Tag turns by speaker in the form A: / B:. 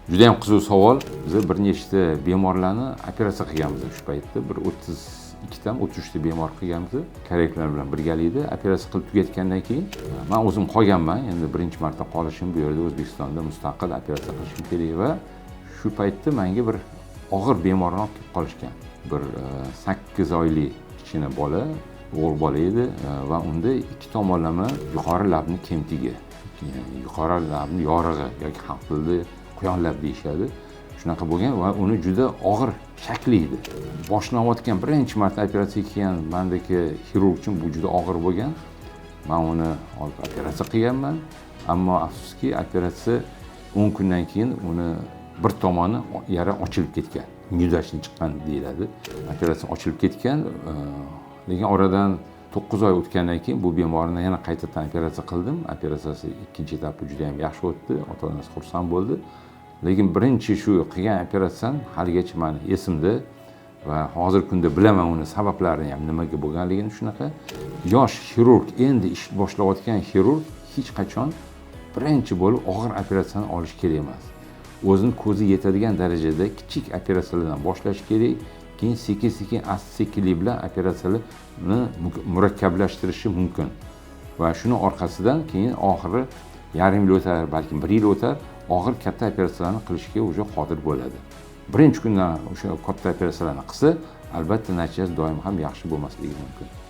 A: Juda ham qiziq savol. Biz bir nechta bemorlarni operatsiya qilganmiz shu paytda. Bir 32 ta, 33 ta bemor qilganmiz. Kolleklar bilan birgalikda operatsiya qilib tugatgandan keyin men o'zim qolganman. Endi birinchi marta qolishim bu yerda O'zbekistonda mustaqil operatsiya qilishim kerak va shu paytda menga bir og'ir bemorni olib kelib qolishgan. Bir 8 oylik kichkina bola, o'g'il bola edi va unda ikki tomonlama yuqori labni kemtigi, yuqori labni yorig'i yoki xalq tilida quyon lab deyishadi. Shunaqa bo'lgan va uni juda og'ir shakli edi. Boshlanayotgan birinchi marta operatsiya qilgan mendagi xirurg uchun bu juda og'ir bo'lgan. Men uni olib operatsiya qilganman, ammo afsuski operatsiya 10 kundan keyin uni bir tomoni yara ochilib ketgan. Nyudashni chiqqan deyiladi. Operatsiya ochilib ketgan, lekin oradan 9 oy o'tgandan keyin bu bemorni yana qaytadan operatsiya qildim. Operatsiyasi ikkinchi etapi juda ham yaxshi o'tdi. Ota-onasi xursand bo'ldi. Lekin birinchi shu qilgan operatsiyam haligacha meni esimda va hozirgi kunda bilaman uni sabablarini ham nimaga bo'lganligini. Shunaqa yosh xirurg, endi ish boshlayotgan xirurg hech qachon birinchi bo'lib og'ir operatsiyani olish kerak emas. O'zini ko'zi yetadigan darajada kichik operatsiyalardan boshlash kerak, keyin sekin-sekin asta-sekinlik bilan operatsiyalarni murakkablashtirishi mumkin. Va shuni orqasidan keyin oxiri yarim yil o'tar, balki 1 yil o'tar, og'ir katta operatsiyalarni qilishga o'sha qodir bo'ladi. Birinchi kundan o'sha katta operatsiyalarni qilsa, albatta natijasi doim ham yaxshi bo'lmasligi mumkin.